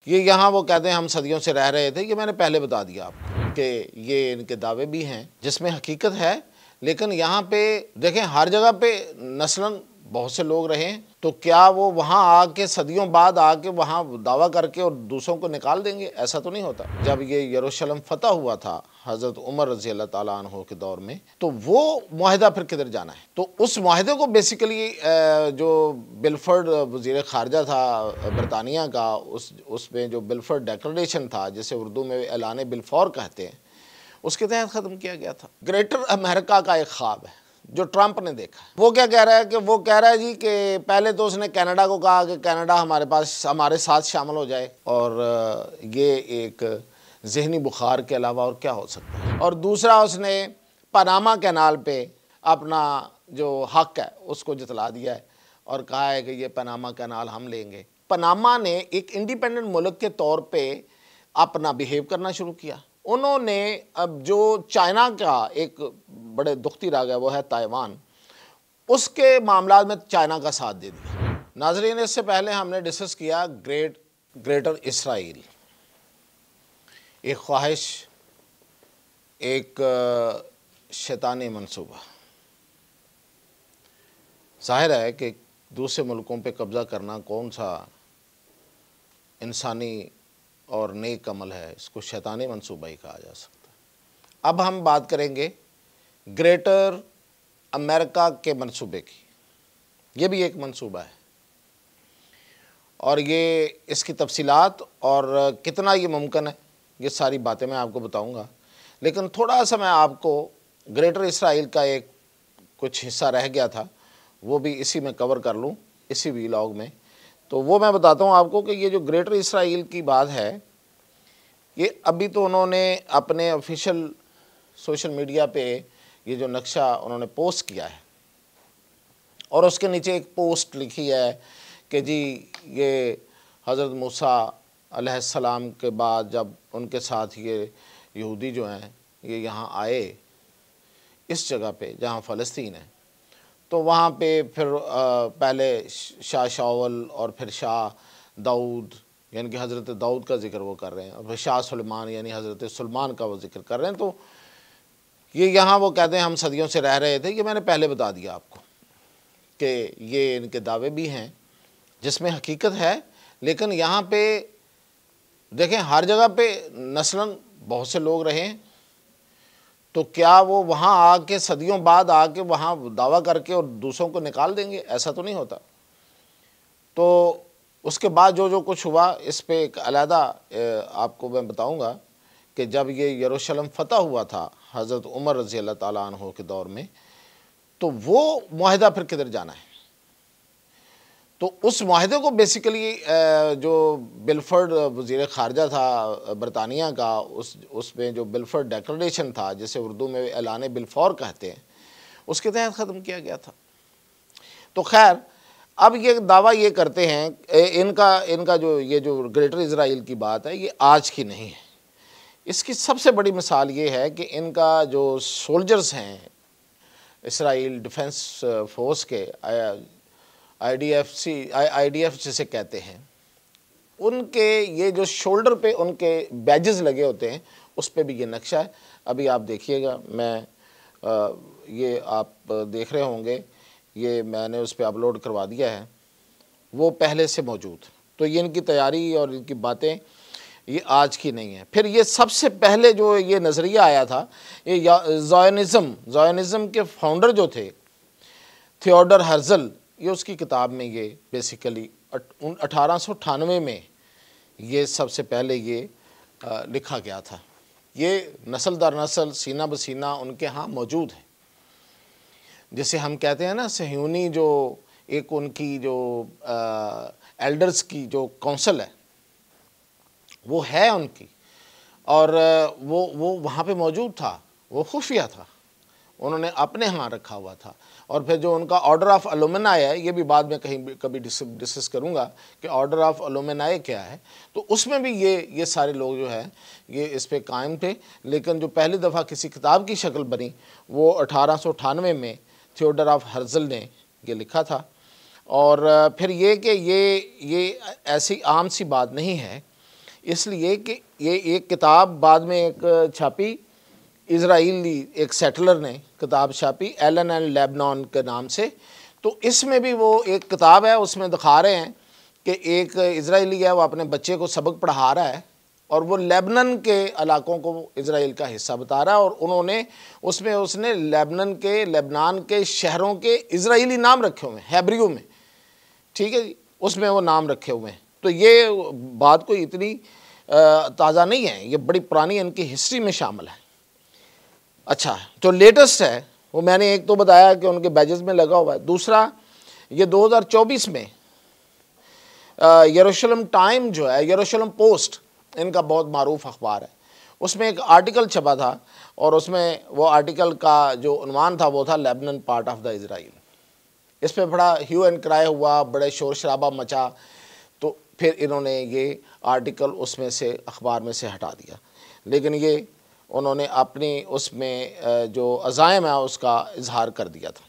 ये यहाँ वो कहते हैं हम सदियों से रह रहे थे, ये मैंने पहले बता दिया आपको कि ये इनके दावे भी हैं जिसमें हकीकत है। लेकिन यहाँ पे देखें, हर जगह पे नस्लन बहुत से लोग रहे हैं, तो क्या वो वहाँ आके सदियों बाद आके वहाँ दावा करके और दूसरों को निकाल देंगे? ऐसा तो नहीं होता। जब ये यरूशलेम फतह हुआ था हज़रत उमर रज़ी अल्लाह ताला अन्हु के दौर में, तो वो मुआहिदा फिर किधर जाना है? तो उस मुआहिदे को बेसिकली जो बिलफर्ड वज़ीर ख़ारजा था बरतानिया का, उसमें जो बिलफर्ड डेक्लरेशन था, जिसे उर्दू में ऐलान बिलफौर कहते हैं, उसके तहत ख़त्म किया गया था। ग्रेटर अमेरिका का एक ख्वाब है जो ट्रंप ने देखा। वो क्या कह रहा है कि वो कह रहा है जी कि पहले तो उसने कनाडा को कहा कि कनाडा हमारे साथ शामिल हो जाए, और ये एक जहनी बुखार के अलावा और क्या हो सकता है। और दूसरा, उसने पनामा कैनाल पे अपना जो हक है उसको जतला दिया है और कहा है कि ये पनामा कैनाल हम लेंगे। पनामा ने एक इंडिपेंडेंट मुल्क के तौर पे अपना बिहेव करना शुरू किया। उन्होंने अब जो चाइना का एक बड़े दुखती राग है वो है ताइवान, उसके मामला में चाइना का साथ दे दिया। नाज़रीन, इससे पहले हमने डिस्कस किया ग्रेटर इसराइल, एक ख्वाहिश, एक शैतानी मंसूबा। जाहिर है कि दूसरे मुल्कों पे कब्ज़ा करना कौन सा इंसानी और नेक अमल है, इसको शैतानी मंसूबा ही कहा जा सकता है। अब हम बात करेंगे ग्रेटर अमेरिका के मंसूबे की। ये भी एक मंसूबा है और ये इसकी तफसीलात और कितना ये मुमकिन है, ये सारी बातें मैं आपको बताऊंगा। लेकिन थोड़ा सा मैं आपको ग्रेटर इसराइल का एक कुछ हिस्सा रह गया था, वो भी इसी में कवर कर लूँ, इसी व्लॉग में। तो वो मैं बताता हूँ आपको कि ये जो ग्रेटर इसराइल की बात है, ये अभी तो उन्होंने अपने ऑफिशियल सोशल मीडिया पे ये जो नक्शा उन्होंने पोस्ट किया है और उसके नीचे एक पोस्ट लिखी है कि जी ये हज़रत मूसा अलैहिस्सलाम के बाद जब उनके साथ ये यहूदी जो हैं ये यहाँ आए इस जगह पे जहाँ फ़लस्तीन है, तो वहाँ पे फिर पहले शाह शाऊल और फिर शाह दाऊद यानी कि हज़रत दाऊद का ज़िक्र वो कर रहे हैं, और फिर शाह सुलेमान यानी हज़रत सुलेमान का वो ज़िक्र कर रहे हैं। तो ये यहाँ वो कहते हैं हम सदियों से रह रहे थे, ये मैंने पहले बता दिया आपको कि ये इनके दावे भी हैं जिसमें हकीकत है। लेकिन यहाँ पे देखें, हर जगह पे नस्लन बहुत से लोग रहे हैं, तो क्या वो वहाँ आके सदियों बाद आके वहाँ दावा करके और दूसरों को निकाल देंगे? ऐसा तो नहीं होता। तो उसके बाद जो जो कुछ हुआ इस पे एक अलहदा आपको मैं बताऊंगा कि जब ये यरूशलेम फतह हुआ था हज़रत उमर रज़ी अल्लाह ताला अन्हु के दौर में, तो वो मुआहिदा फिर किधर जाना है? तो उस मुआहिदे को बेसिकली जो बिलफर्ड वज़ीर ख़ारजा था बरतानिया का, उसमें जो बिलफर्ड डेक्लरेशन था, जिसे उर्दू में ऐलान बिलफौर कहते हैं, उसके तहत ख़त्म किया गया था। तो खैर, अब ये दावा ये करते हैं, इनका जो ग्रेटर इसराइल की बात है, ये आज की नहीं है। इसकी सबसे बड़ी मिसाल ये है कि इनका जो सोल्जर्स हैं इसराइल डिफेंस फोर्स के, IDF जिसे कहते हैं, उनके ये जो शोल्डर पे उनके बैजेस लगे होते हैं, उस पे भी ये नक्शा है। अभी आप देखिएगा, ये आप देख रहे होंगे, ये मैंने उस पर अपलोड करवा दिया है, वो पहले से मौजूद। तो ये इनकी तैयारी और इनकी बातें ये आज की नहीं है। फिर ये सबसे पहले जो ये नज़रिया आया था, ये ज़ायोनिज़्म के फाउंडर जो थे थियोडर हर्ज़ल, ये उसकी किताब में ये बेसिकली 1898 में ये सबसे पहले ये लिखा गया था। ये नस्ल दर नस्ल, सीना बसीना उनके यहाँ मौजूद है। जिसे हम कहते हैं ना सहयूनी, जो एक उनकी जो एल्डर्स की जो काउंसिल है वो है उनकी, और वो वहाँ पे मौजूद था, वो खुफिया था, उन्होंने अपने यहाँ रखा हुआ था। और फिर जो उनका ऑर्डर ऑफ अलुमिनाई है, ये भी बाद में कभी डिस्कस करूँगा कि ऑर्डर ऑफ अलुमिनाई क्या है। तो उसमें भी ये सारे लोग जो है ये इस पे कायम थे। लेकिन जो पहली दफ़ा किसी किताब की शक्ल बनी वो 1898 में थियोडर ऑफ हर्ज़ल ने ये लिखा था। और फिर ये कि ये ऐसी आम सी बात नहीं है इसलिए कि ये एक किताब बाद में एक छापी, इजराइली एक सेटलर ने किताब छापी एलन एंड लेबनान के नाम से। तो इसमें भी वो एक किताब है, उसमें दिखा रहे हैं कि एक इजराइली है, वो अपने बच्चे को सबक पढ़ा रहा है और वो लेबनान के इलाकों को इजराइल का हिस्सा बता रहा है, और उन्होंने उसने लेबनान के शहरों के इजराइली नाम रखे हुए हैं हेब्रियो में, ठीक है जी, उसमें वो नाम रखे हुए हैं। तो ये बात कोई इतनी ताज़ा नहीं है, ये बड़ी पुरानी इनकी हिस्ट्री में शामिल है। अच्छा, जो लेटेस्ट है वो मैंने एक तो बताया कि उनके बैजेस में लगा हुआ है। दूसरा, ये 2024 में यरूशलेम टाइम जो है, यरूशलेम पोस्ट इनका बहुत मारूफ अखबार है, उसमें एक आर्टिकल छपा था और उसमें वो आर्टिकल का जो उन्वान था वो था Lebanon part of the Israel. इस पर बड़ा ह्यू एंड क्राई हुआ, बड़े शोर शराबा मचा, तो फिर इन्होंने ये आर्टिकल उसमें से अखबार में से हटा दिया। लेकिन ये उन्होंने अपनी उसमें जो अज़ाइम है उसका इजहार कर दिया था।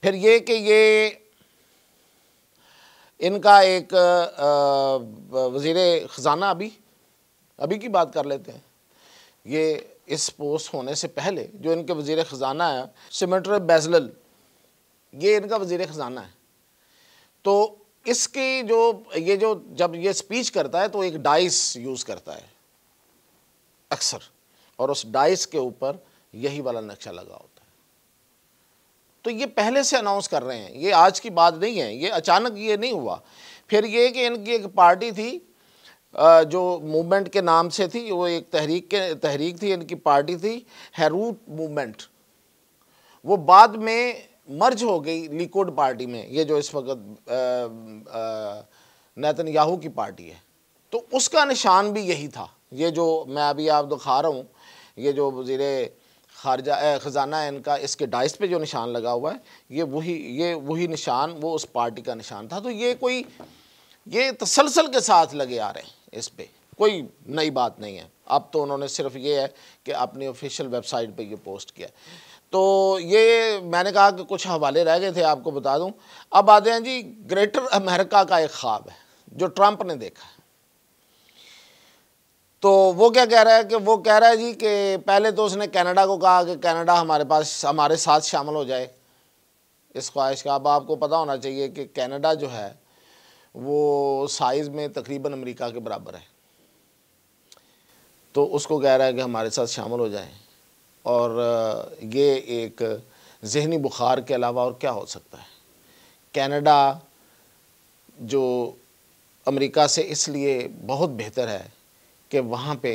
फिर ये कि ये इनका एक वज़ीर ख़ज़ाना अभी की बात कर लेते हैं। ये इस पोस्ट होने से पहले जो इनके वज़ीर ख़ज़ाना है सिमेटर बेज़लेल, ये इनका वज़ीर ख़ज़ाना है। तो इसकी जो जब ये स्पीच करता है तो एक डाइस यूज़ करता है अक्सर, और उस डाइस के ऊपर यही वाला नक्शा लगा होता है। तो ये पहले से अनाउंस कर रहे हैं, ये आज की बात नहीं है, ये अचानक ये नहीं हुआ। फिर ये कि इनकी एक पार्टी थी जो मूवमेंट के नाम से थी, वो एक तहरीक थी, इनकी पार्टी थी हैरूट मूवमेंट, वो बाद में मर्ज हो गई लिकुड पार्टी में, ये जो इस वक्त नेतन्याहू की पार्टी है। तो उसका निशान भी यही था, ये जो मैं अभी आप दिखा रहा हूँ, ये जो वज़ीर ख़ज़ाना है इनका, इसके डाइस पे जो निशान लगा हुआ है, ये वही निशान वो उस पार्टी का निशान था। तो ये तसलसल के साथ लगे आ रहे हैं, इस पे कोई नई बात नहीं है। अब तो उन्होंने सिर्फ ये है कि अपनी ऑफिशियल वेबसाइट पे ये पोस्ट किया। तो ये मैंने कहा कि कुछ हवाले रह गए थे, आपको बता दूं। अब आते हैं जी, ग्रेटर अमेरिका का एक ख्वाब है जो ट्रंप ने देखा है। तो वो क्या कह रहा है कि वो कह रहा है जी कि पहले तो उसने कनाडा को कहा कि कनाडा हमारे साथ शामिल हो जाए इस ख्वाहिश का। अब आपको पता होना चाहिए कि कनाडा जो है वो साइज़ में तकरीबन अमेरिका के बराबर है, तो उसको कह रहा है कि हमारे साथ शामिल हो जाए। और ये एक ज़हनी बुखार के अलावा और क्या हो सकता है। कनाडा जो अमेरिका से इसलिए बहुत बेहतर है कि वहाँ पे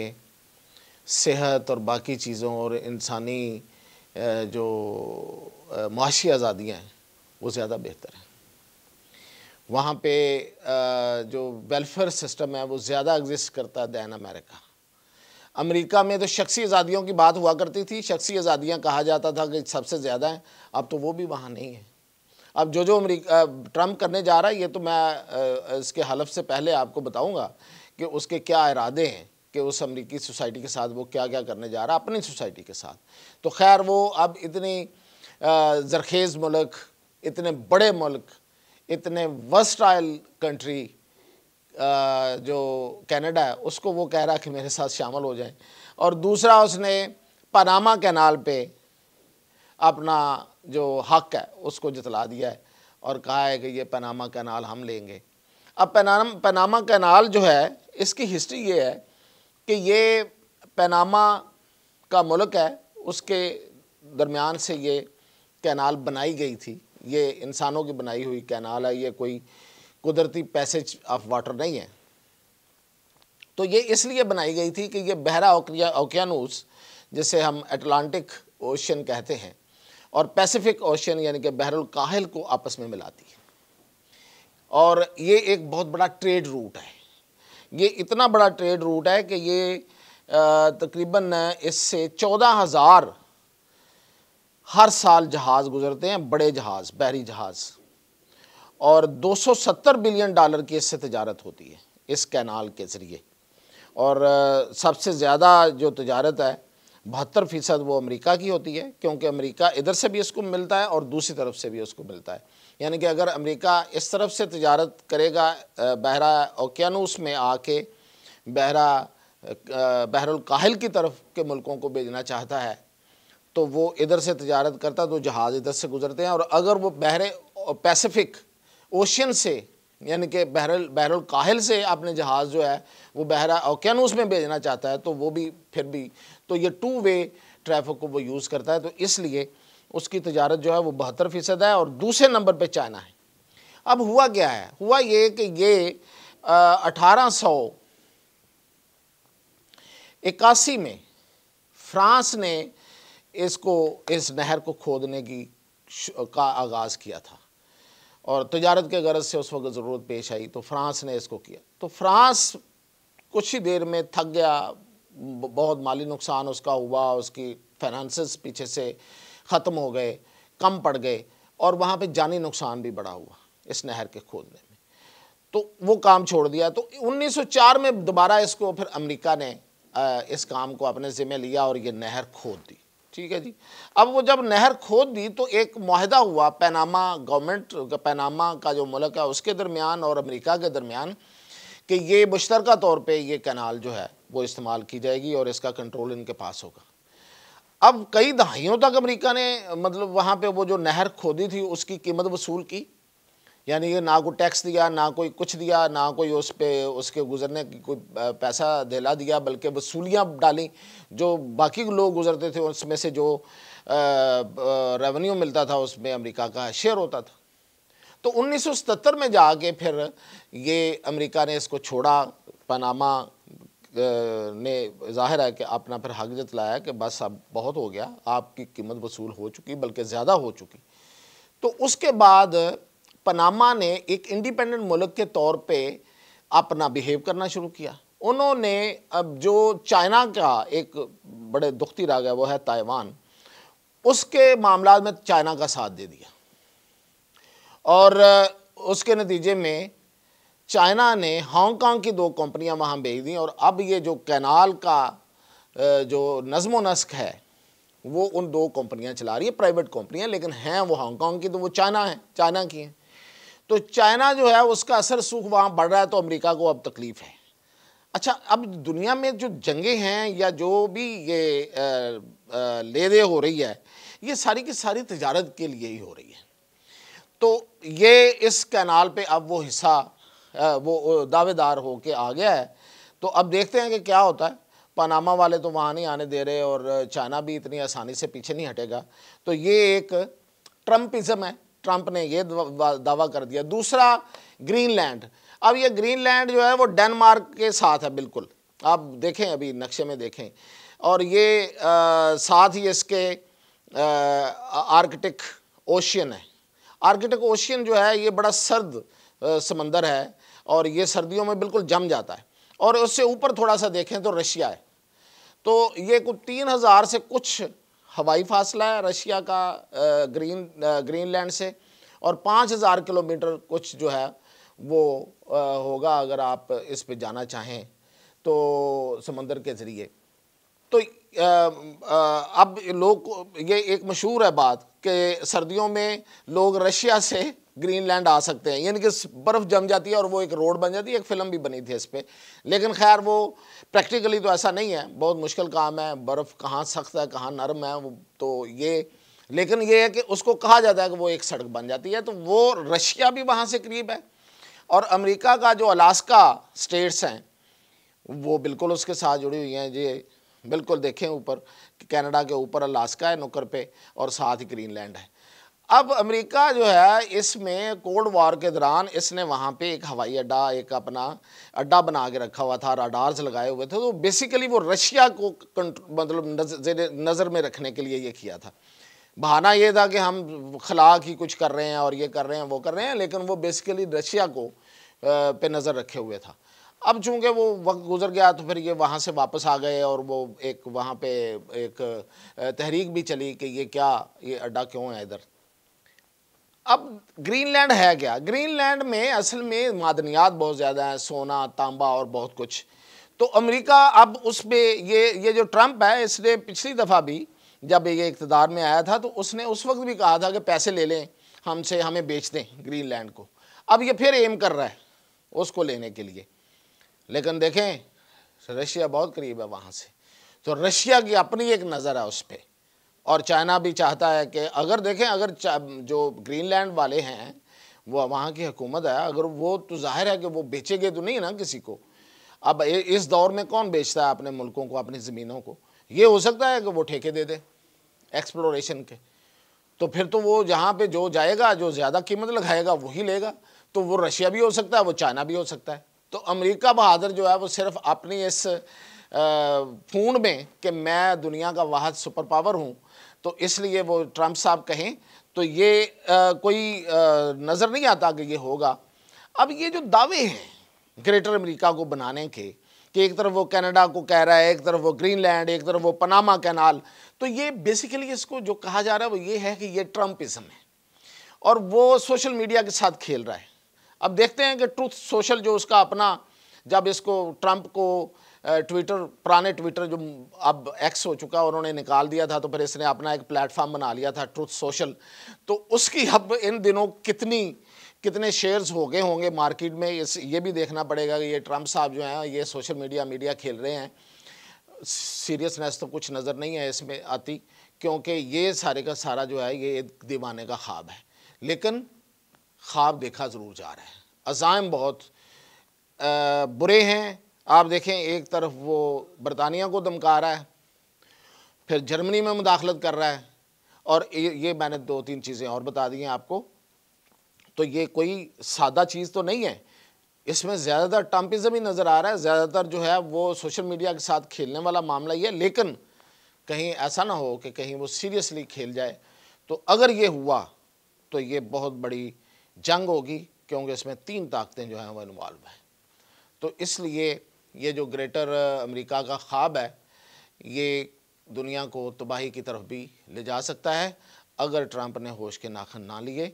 सेहत और बाकी चीज़ों और इंसानी जो माशी आज़ादियाँ हैं वो ज़्यादा बेहतर हैं। वहाँ पे जो वेलफेयर सिस्टम है वो ज़्यादा एग्जिस्ट करता है दैन अमेरिका। अमेरिका में तो शख्सी आज़ादियों की बात हुआ करती थी, शख्सी आज़ादियाँ कहा जाता था कि सबसे ज़्यादा हैं, अब तो वो भी वहाँ नहीं है। अब जो अमेरिका ट्रंप करने जा रहा है, ये तो मैं इसके हलफ से पहले आपको बताऊँगा कि उसके क्या इरादे हैं, कि उस अमेरिकी सोसाइटी के साथ वो क्या क्या करने जा रहा है अपनी सोसाइटी के साथ। तो खैर वो अब इतनी ज़रखेज़ मुल्क, इतने बड़े मुल्क, इतने वर्सटाइल कंट्री जो कनाडा है, उसको वो कह रहा है कि मेरे साथ शामिल हो जाएं। और दूसरा, उसने पनामा कैनाल पे अपना जो हक है उसको जतला दिया है और कहा है कि ये पनामा कैनाल हम लेंगे। अब पनामा कैनाल जो है, इसकी हिस्ट्री ये है कि ये पनामा का मुल्क है, उसके दरमियान से ये कैनाल बनाई गई थी। ये इंसानों की बनाई हुई कैनाल है, ये कोई कुदरती पैसेज ऑफ वाटर नहीं है। तो ये इसलिए बनाई गई थी कि ये बहरा ओकियानूस, जिसे हम अटलांटिक ओशन कहते हैं, और पैसिफिक ओशन यानी कि बहरुल काहिल को आपस में मिलाती है। और ये एक बहुत बड़ा ट्रेड रूट है। ये इतना बड़ा ट्रेड रूट है कि ये तकरीबन इससे 14,000 हर साल जहाज़ गुजरते हैं, बड़े जहाज़, बहरी जहाज़, और $270 बिलियन की इससे तजारत होती है इस कैनाल के ज़रिए। और सबसे ज़्यादा जो तजारत है 72% वो अमेरिका की होती है, क्योंकि अमेरिका इधर से भी इसको मिलता है और दूसरी तरफ से भी उसको मिलता है। यानी कि अगर अमेरिका इस तरफ से तिजारत करेगा, बहरा ओकियानूस में आके बहरुल काहिल की तरफ के मुल्कों को भेजना चाहता है, तो वो इधर से तिजारत करता तो जहाज़ इधर से गुजरते हैं। और अगर वो बहरे पैसिफिक ओशियन से यानी कि बहरुल काहिल से अपने जहाज़ जो है वो बहरा ओकियानूस में भेजना चाहता है, तो वो भी फिर भी तो ये 2 वे ट्रैफिक को वो यूज़ करता है। तो इसलिए उसकी तिजारत जो है वो 72% है और दूसरे नंबर पे चाइना है। अब हुआ क्या है, हुआ ये कि ये 1881 में फ्रांस ने इस नहर को खोदने का आगाज़ किया था और तिजारत के गरज से उस वक्त ज़रूरत पेश आई तो फ्रांस ने इसको किया। तो फ्रांस कुछ ही देर में थक गया, बहुत माली नुकसान उसका हुआ, उसकी फाइनेंसेस पीछे से ख़त्म हो गए, कम पड़ गए और वहाँ पे जानी नुकसान भी बड़ा हुआ इस नहर के खोदने में, तो वो काम छोड़ दिया। तो 1904 में दोबारा इसको फिर अमेरिका ने इस काम को अपने ज़िम्मे लिया और ये नहर खोद दी। ठीक है जी। अब वो जब नहर खोद दी तो एक मुआहदा हुआ पनामा गवर्नमेंट, पनामा का जो मुल्क है उसके दरमियान और अमेरिका के दरमियान कि ये मुश्तरका तौर पे ये कैनाल जो है वो इस्तेमाल की जाएगी और इसका कंट्रोल इनके पास होगा। अब कई दहाइयों तक अमेरिका ने मतलब वहाँ पे वो जो नहर खोदी थी उसकी कीमत वसूल की, यानी कि ना कोई टैक्स दिया, ना कोई कुछ दिया, ना कोई उस पे उसके गुजरने की कोई पैसा दिला दिया, बल्कि वसूलियाँ डाली। जो बाकी लोग गुजरते थे उसमें से जो रेवेन्यू मिलता था उसमें अमेरिका का शेयर होता था। तो 1977 में जाके फिर ये अमेरिका ने इसको छोड़ा। पनामा ने ज़ाहिर है कि अपना फिर हक जतलाया कि बस अब बहुत हो गया, आपकी कीमत वसूल हो चुकी, बल्कि ज़्यादा हो चुकी। तो उसके बाद पनामा ने एक इंडिपेंडेंट मुल्क के तौर पे अपना बिहेव करना शुरू किया। उन्होंने अब जो चाइना का एक बड़े दुखती राग है वो है ताइवान, उसके मामला में चाइना का साथ दे दिया और उसके नतीजे में चाइना ने हांगकांग की 2 कंपनियां वहाँ भेज दी और अब ये जो कैनाल का जो नज़्म व नस्क है वो उन 2 कंपनियां चला रही है, प्राइवेट कंपनियां, लेकिन हैं वो हांगकांग की, तो वो चाइना है, चाइना की हैं। तो चाइना जो है उसका असर सूख वहाँ बढ़ रहा है, तो अमेरिका को अब तकलीफ़ है। अच्छा, अब दुनिया में जो जंगें हैं या जो भी ये ले दे हो रही है, ये सारी की सारी तिजारत के लिए ही हो रही है। तो ये इस कैनाल पे अब वो हिस्सा वो दावेदार होके आ गया है। तो अब देखते हैं कि क्या होता है। पनामा वाले तो वहाँ नहीं आने दे रहे और चाइना भी इतनी आसानी से पीछे नहीं हटेगा। तो ये एक ट्रम्पिज़म है, ट्रंप ने ये दावा कर दिया। दूसरा ग्रीनलैंड, अब ये ग्रीनलैंड जो है वो डेनमार्क के साथ है बिल्कुल, आप देखें अभी नक्शे में देखें, और ये साथ ही इसके आर्कटिक ओशियन है। आर्कटिक ओशियन जो है ये बड़ा सर्द समंदर है और ये सर्दियों में बिल्कुल जम जाता है। और उससे ऊपर थोड़ा सा देखें तो रशिया है, तो ये कुछ 3000 से कुछ हवाई फासला है रशिया का ग्रीनलैंड से, और 5000 किलोमीटर कुछ जो है वो होगा अगर आप इस पे जाना चाहें तो समंदर के ज़रिए। तो अब लोग, ये एक मशहूर है बात कि सर्दियों में लोग रशिया से ग्रीनलैंड आ सकते हैं, यानी कि बर्फ़ जम जाती है और वो एक रोड बन जाती है। एक फ़िल्म भी बनी थी इस पर, लेकिन खैर वो प्रैक्टिकली तो ऐसा नहीं है, बहुत मुश्किल काम है, बर्फ़ कहाँ सख्त है कहाँ नरम है वो तो ये, लेकिन ये है कि उसको कहा जाता है कि वो एक सड़क बन जाती है। तो वो रशिया भी वहाँ से करीब है और अमेरिका का जो अलास्का स्टेट्स हैं वो बिल्कुल उसके साथ जुड़ी हुई हैं। ये बिल्कुल देखें ऊपर, कनाडा के ऊपर अलास्का है नुक्कर पे और साथ ही ग्रीनलैंड है। अब अमेरिका जो है इसमें कोल्ड वॉर के दौरान इसने वहाँ पे एक हवाई अड्डा, एक अपना अड्डा बना के रखा हुआ था, राडार्स लगाए हुए थे। तो बेसिकली वो रशिया को मतलब नज़र में रखने के लिए ये किया था। बहाना ये था कि हम खला की कुछ कर रहे हैं और ये कर रहे हैं वो कर रहे हैं, लेकिन वो बेसिकली रशिया को पे नज़र रखे हुए था। अब चूँकि वो वक्त गुजर गया तो फिर ये वहाँ से वापस आ गए और वो एक वहाँ पे एक तहरीक भी चली कि ये क्या, ये अड्डा क्यों है इधर। अब ग्रीनलैंड है क्या? ग्रीनलैंड में असल में मादनियात बहुत ज़्यादा हैं, सोना, तांबा और बहुत कुछ। तो अमेरिका अब उसमें ये जो ट्रंप है इसने पिछली दफ़ा भी जब ये इक़्तिदार में आया था तो उसने उस वक्त भी कहा था कि पैसे ले लें, हमसे हमें बेच दें ग्रीनलैंड को। अब ये फिर एम कर रहा है उसको लेने के लिए, लेकिन देखें रशिया बहुत करीब है वहाँ से, तो रशिया की अपनी एक नज़र है उस पर। और चाइना भी चाहता है कि अगर देखें, अगर जो ग्रीनलैंड वाले हैं वो वहाँ की हुकूमत है, अगर वो, तो जाहिर है कि वो बेचेंगे तो नहीं ना किसी को। अब इस दौर में कौन बेचता है अपने मुल्कों को, अपनी ज़मीनों को? ये हो सकता है कि वो ठेके दे दे एक्सप्लोरेशन के, तो फिर तो वो जहाँ पे जो जाएगा, जो ज़्यादा कीमत लगाएगा वही लेगा। तो वो रशिया भी हो सकता है, वो चाइना भी हो सकता है। तो अमेरिका बहादुर जो है वो सिर्फ अपनी इस फूंड में कि मैं दुनिया का वाहिद सुपर पावर हूँ, तो इसलिए वो ट्रंप साहब कहें तो ये कोई नज़र नहीं आता कि ये होगा। अब ये जो दावे हैं ग्रेटर अमेरिका को बनाने के, कि एक तरफ वो कनाडा को कह रहा है, एक तरफ वो ग्रीनलैंड, एक तरफ वो पनामा कैनाल, तो ये बेसिकली इसको जो कहा जा रहा है वो ये है कि ये ट्रम्पिज्म है और वो सोशल मीडिया के साथ खेल रहा है। अब देखते हैं कि ट्रूथ सोशल जो उसका अपना, जब इसको ट्रंप को ट्विटर, पुराने ट्विटर जो अब एक्स हो चुका, उन्होंने निकाल दिया था, तो फिर इसने अपना एक प्लेटफॉर्म बना लिया था ट्रूथ सोशल। तो उसकी अब इन दिनों कितने शेयर्स हो गए होंगे मार्केट में, ये भी देखना पड़ेगा कि ये ट्रंप साहब जो हैं ये सोशल मीडिया खेल रहे हैं। सीरियसनेस तो कुछ नज़र नहीं है इसमें आती, क्योंकि ये सारे का सारा जो है ये एक दीवाने का ख्वाब है, लेकिन ख्वाब देखा ज़रूर जा रहा है। अज़ाइम बहुत बुरे हैं। आप देखें, एक तरफ वो बरतानिया को धमका रहा है, फिर जर्मनी में मुदाखलत कर रहा है, और ये मैंने 2-3 चीज़ें और बता दी हैं आपको। तो ये कोई सादा चीज़ तो नहीं है, इसमें ज़्यादातर ट्रम्पिज़म ही नज़र आ रहा है, ज़्यादातर जो है वो सोशल मीडिया के साथ खेलने वाला मामला ही है। लेकिन कहीं ऐसा ना हो कि कहीं वो सीरियसली खेल जाए, तो अगर ये हुआ तो ये बहुत बड़ी जंग होगी, क्योंकि इसमें 3 ताकतें जो हैं वो इन्वॉल्व हैं। तो इसलिए ये जो ग्रेटर अमेरिका का ख्वाब है ये दुनिया को तबाही की तरफ भी ले जा सकता है। अगर ट्रंप ने होश के नाखन ना लिए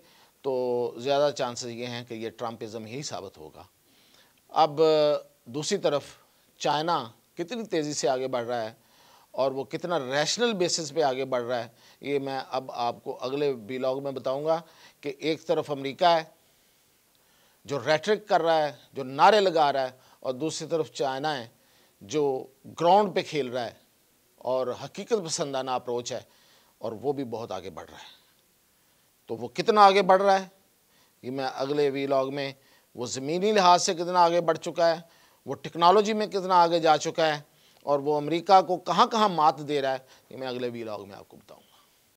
तो ज़्यादा चांसेस ये हैं कि ये ट्रम्पिज़म ही साबित होगा। अब दूसरी तरफ चाइना कितनी तेज़ी से आगे बढ़ रहा है और वो कितना रैशनल बेसिस पे आगे बढ़ रहा है, ये मैं अब आपको अगले व्लॉग में बताऊंगा। कि एक तरफ अमेरिका है जो रेटरिक कर रहा है, जो नारे लगा रहा है, और दूसरी तरफ चाइना है जो ग्राउंड पे खेल रहा है और हकीकत पसंदाना अप्रोच है, और वो भी बहुत आगे बढ़ रहा है। तो वो कितना आगे बढ़ रहा है ये मैं अगले व्लॉग में, वो ज़मीनी लिहाज से कितना आगे बढ़ चुका है, वो टेक्नोलॉजी में कितना आगे जा चुका है, और वो अमेरिका को कहाँ कहाँ मात दे रहा है, ये मैं अगले व्लॉग में आपको बताऊँगा।